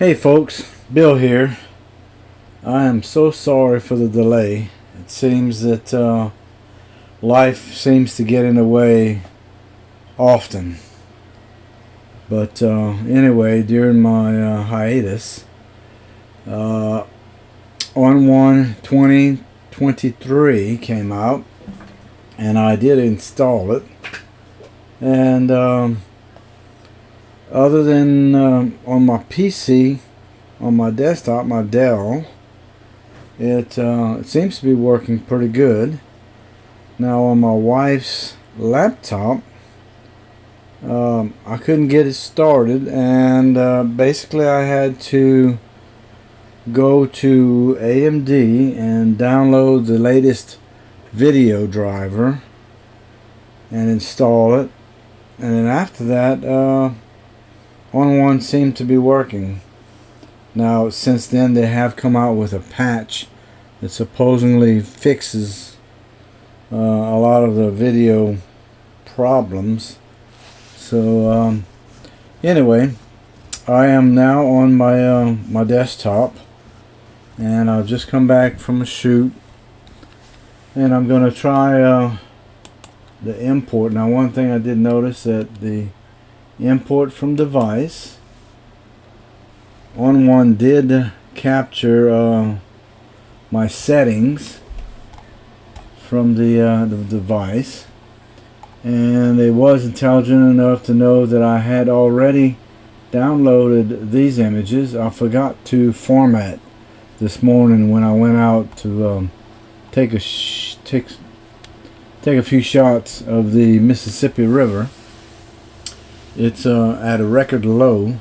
Hey folks, Bill here. I am so sorry for the delay. It seems that life seems to get in the way often. But anyway, during my hiatus, On1 2023 came out, and I did install it. And other than on my PC, on my desktop, my Dell, it seems to be working pretty good. Now on my wife's laptop, I couldn't get it started, and basically I had to go to AMD and download the latest video driver and install it, and then after that On1 seemed to be working. Now since then they have come out with a patch that supposedly fixes a lot of the video problems. So anyway, I am now on my my desktop, and I've just come back from a shoot, and I'm going to try the import. Now one thing I did notice, that the import from device, On1 did capture my settings from the device, and it was intelligent enough to know that I had already downloaded these images. I forgot to format this morning when I went out to take a few shots of the Mississippi River. It's at a record low,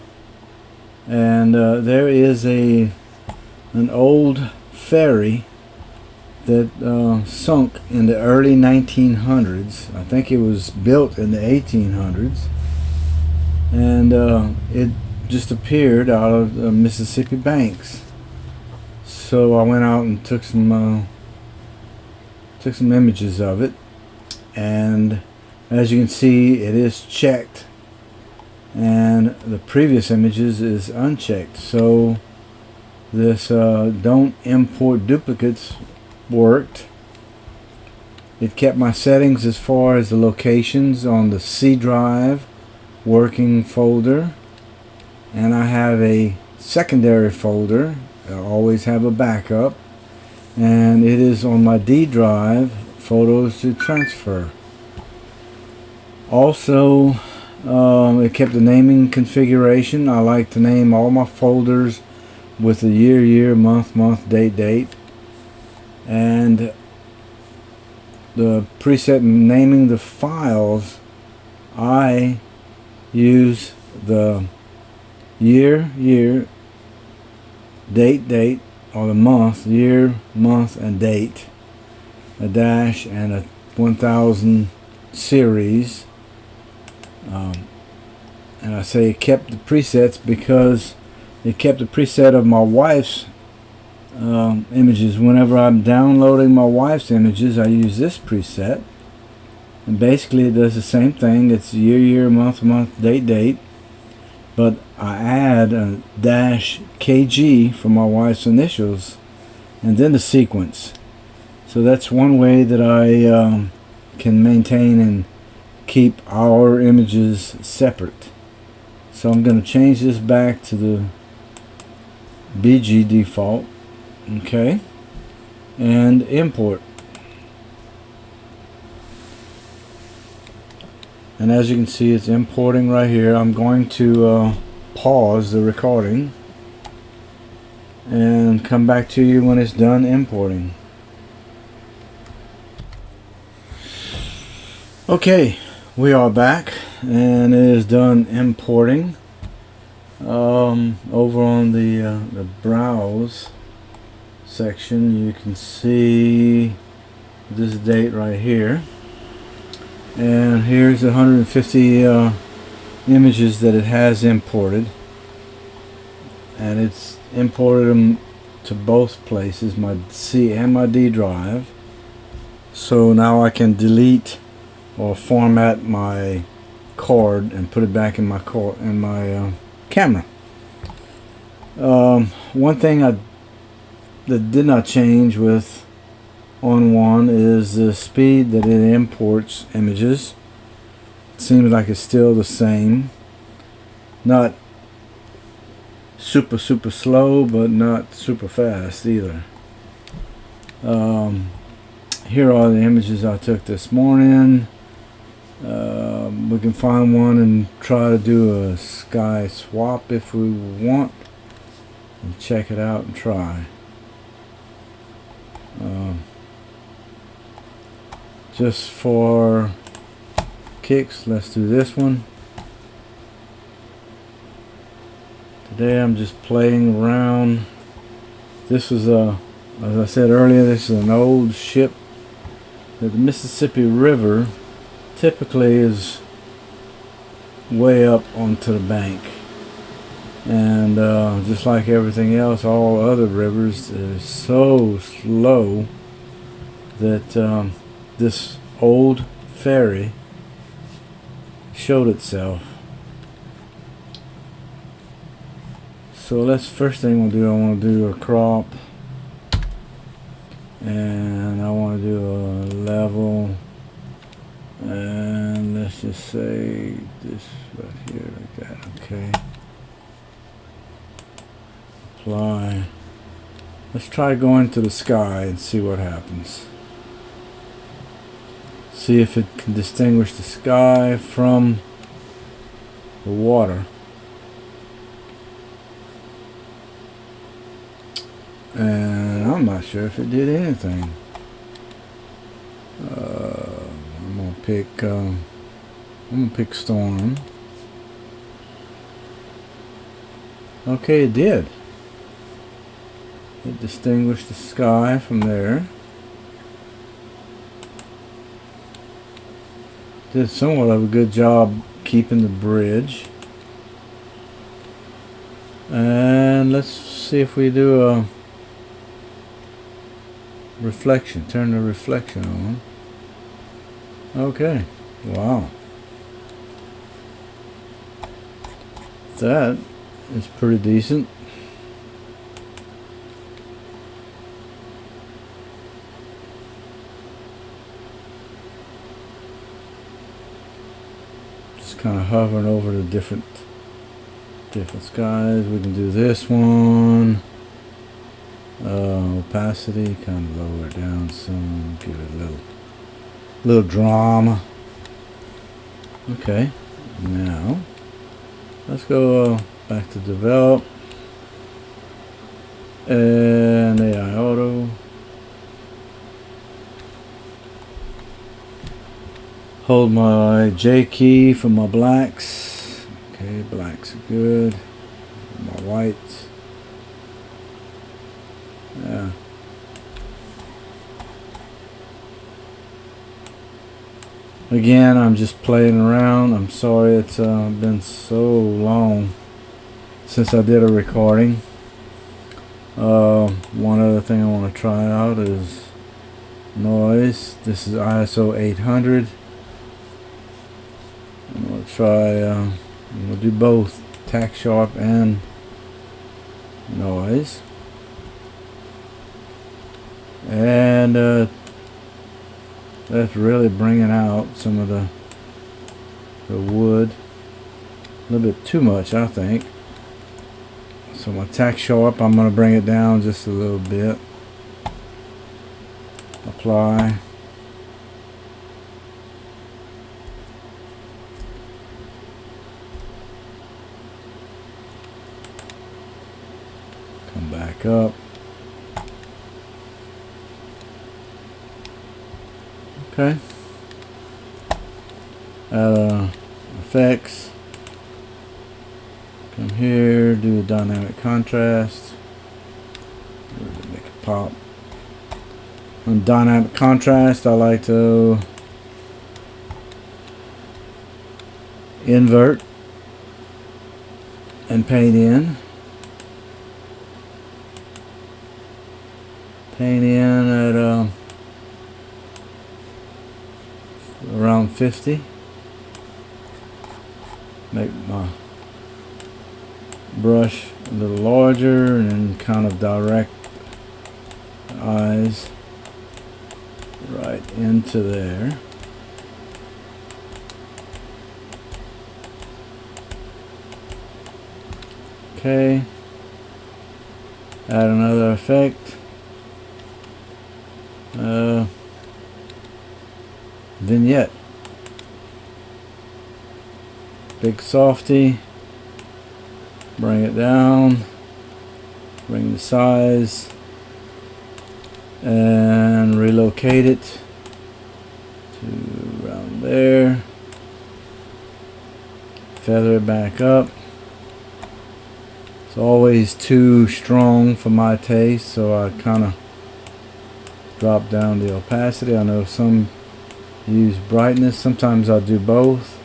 and there is an old ferry that sunk in the early 1900s. I think it was built in the 1800s, and it just appeared out of the Mississippi banks. So I went out and took some images of it, and as you can see, it is checked, and the previous images is unchecked. So this don't import duplicates worked. It kept my settings as far as the locations on the C drive working folder, and I have a secondary folder. I always have a backup, and it is on my D drive, photos to transfer. Also, it kept the naming configuration. I like to name all my folders with the year, month, date, and the preset naming the files. I use the year, date, or the month, year, month, and date, a dash, and a 1000 series. And I say it kept the presets because it kept the preset of my wife's images. Whenever I'm downloading my wife's images, I use this preset, and basically it does the same thing. It's year, month, date, but I add a dash KG for my wife's initials, and then the sequence. So that's one way that I can maintain and keep our images separate. So I'm going to change this back to the BG default. Okay, and import. And as you can see, it's importing right here. I'm going to pause the recording and come back to you when it's done importing. Okay, we are back, and it is done importing. Over on the browse section, you can see this date right here, and here's 150 images that it has imported, and it's imported them to both places, my C and my D drive. So now I can delete or format my card and put it back in my camera. One thing that did not change with On1 is the speed that it imports images. It seems like it's still the same. Not super slow, but not super fast either. Here are the images I took this morning. We can find one and try to do a sky swap if we want, and check it out and try. Just for kicks, let's do this one. Today I'm just playing around. This is as I said earlier, this is an old ship that the Mississippi River typically is way up onto the bank, and just like everything else, all other rivers is so slow that this old ferry showed itself. So let's first thing we'll do, I want to do a crop, and I want to do a level, and let's just say this right here like that. Okay, apply. Let's try going to the sky and see what happens. See if it can distinguish the sky from the water. And I'm not sure if it did anything. I'm gonna pick storm. Okay, it did. It distinguished the sky from there. Did somewhat of a good job keeping the bridge. And let's see if we do a reflection. Turn the reflection on. Okay. Wow. That is pretty decent. Just kind of hovering over the different skies. We can do this one. Opacity, kind of lower it down some, give it a little drama. Okay, now let's go back to develop and AI auto. Hold my J key for my blacks. Okay, blacks are good. My whites. Yeah. Again, I'm just playing around. I'm sorry it's been so long since I did a recording. One other thing I want to try out is noise. This is ISO 800. I'm going to try, we'll do both tack sharp and noise. And that's really bringing out some of the wood. A little bit too much, I think. So my tack sharp, I'm going to bring it down just a little bit. Apply. Come back up. Okay. Effects. Come here, do a dynamic contrast. Make it pop. On dynamic contrast, I like to invert and paint in. Paint in at around 50. Make brush a little larger and kind of direct the eyes right into there. Okay, add another effect. Vignette. Big softy. Bring it down. Bring the size. And relocate it to around there. Feather it back up. It's always too strong for my taste, so I kind of drop down the opacity. I know some use brightness, sometimes I'll do both.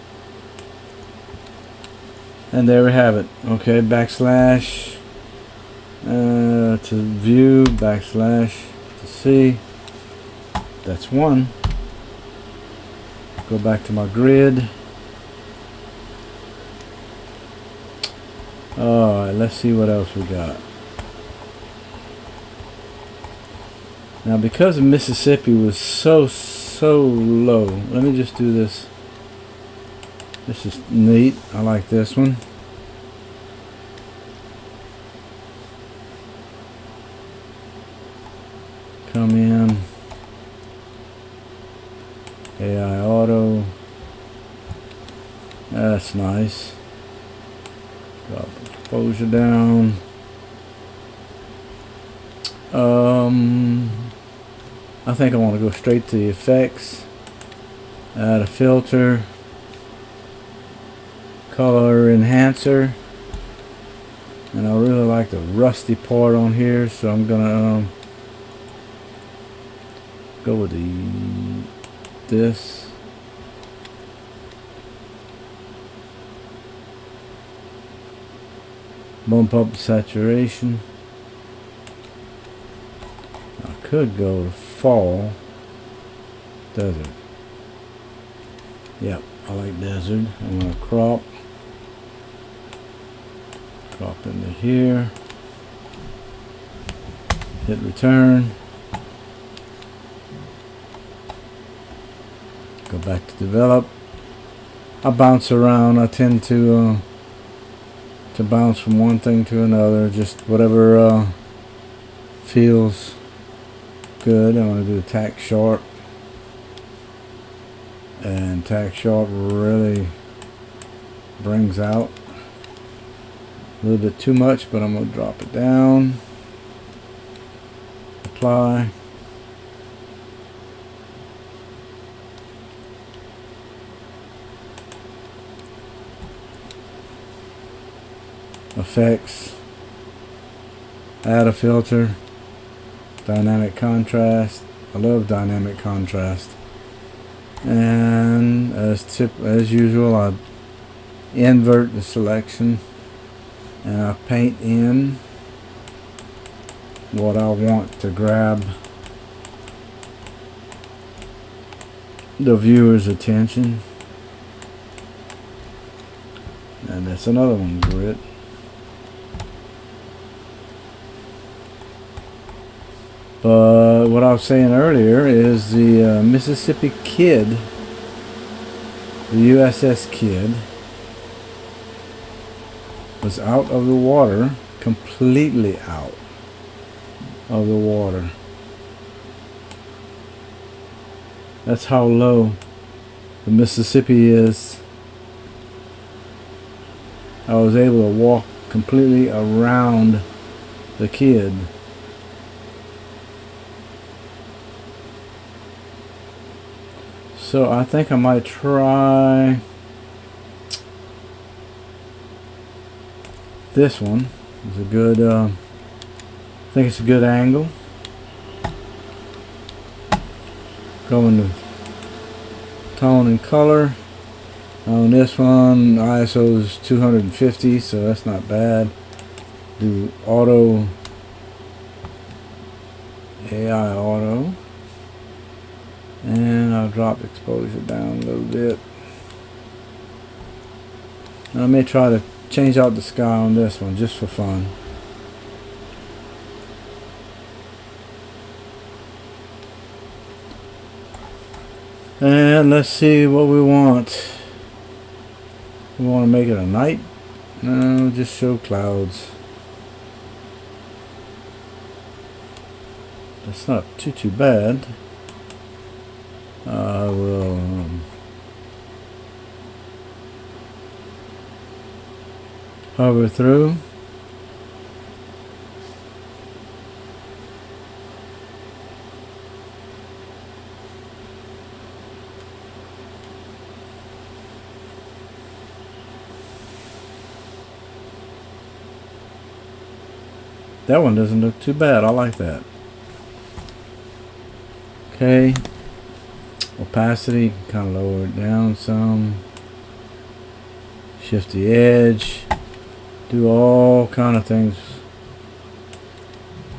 And there we have it. Okay, backslash to view, backslash to see. That's one. Go back to my grid. Alright, let's see what else we got. Now, because Mississippi was so low, let me just do this. This is neat. I like this one. Come in. AI auto. That's nice. Drop exposure down. I think I want to go straight to the effects. Add a filter. Color enhancer. And I really like the rusty part on here, so I'm gonna go with this. Bump up the saturation. I could go to fall. Desert. Yep, I like desert. I'm gonna crop. Crop into here. Hit return. Go back to develop. I bounce around. I tend to bounce from one thing to another. Just whatever feels good. I'm going to do tack sharp. And tack sharp really brings out a little bit too much, but I'm going to drop it down. Apply. Effects. Add a filter. Dynamic contrast. I love dynamic contrast. And as usual, I invert the selection and I paint in what I want to grab the viewer's attention. And that's another one, grit. But what I was saying earlier is the Mississippi Kid, the USS Kid, was out of the water, completely out of the water. That's how low the Mississippi is. I was able to walk completely around the Kid. So I think I might try this one. It's a good, I think it's a good angle. Going to tone and color. On this one, ISO is 250, so that's not bad. Do auto, AI auto. And I'll drop exposure down a little bit. And I may try to change out the sky on this one just for fun. And let's see what we want. We want to make it a night? No, just show clouds. That's not too bad. I will hover through. That one doesn't look too bad. I like that. Okay. Opacity, kind of lower it down some. Shift the edge. Do all kind of things.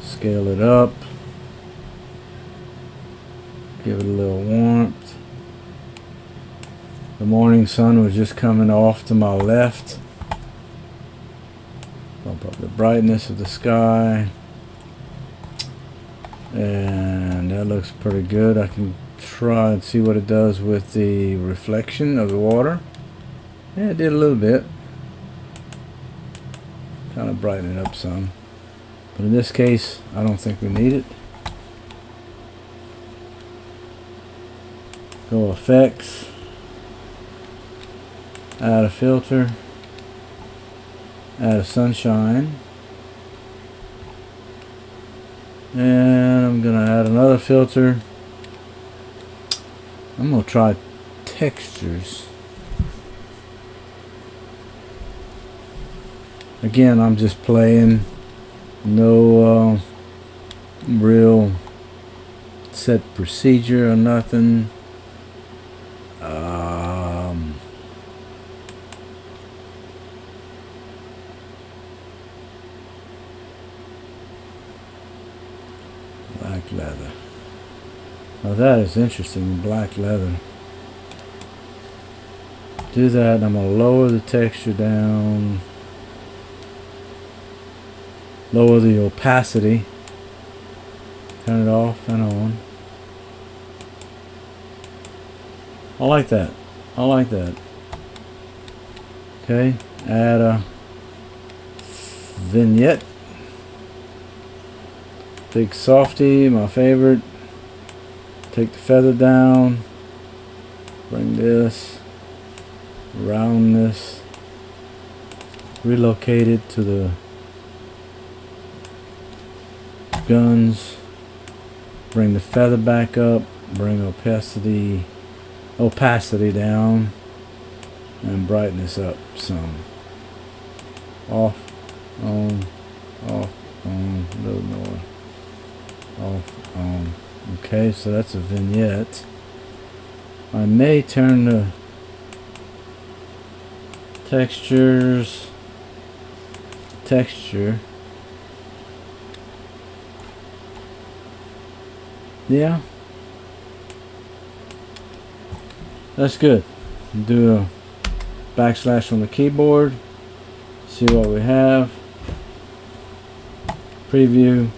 Scale it up. Give it a little warmth. The morning sun was just coming off to my left. Bump up the brightness of the sky. And that looks pretty good. I can try and see what it does with the reflection of the water. Yeah, it did a little bit. Kind of brighten it up some. But in this case, I don't think we need it. Go effects. Add a filter. Add a sunshine. And I'm gonna add another filter. I'm gonna try textures. Again, I'm just playing. No real set procedure or nothing. Black leather. Now that is interesting, black leather. Do that, I'm going to lower the texture down. Lower the opacity. Turn it off and on. I like that. I like that. Okay, add a vignette. Big softy, my favorite. Take the feather down. Bring this. Round this. Relocate it to the guns. Bring the feather back up. Bring opacity down. And brightness up some. Off, on, off, on, a little more. Off, on. Okay, so that's a vignette. I may turn the texture. Yeah, that's good. Do a backslash on the keyboard. See what we have. Preview.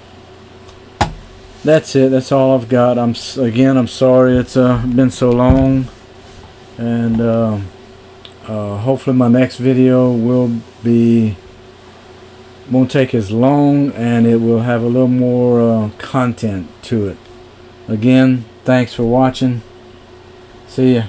That's it. That's all I've got. I'm sorry it's been so long, and hopefully my next video won't take as long, and it will have a little more content to it. Again, thanks for watching. See ya.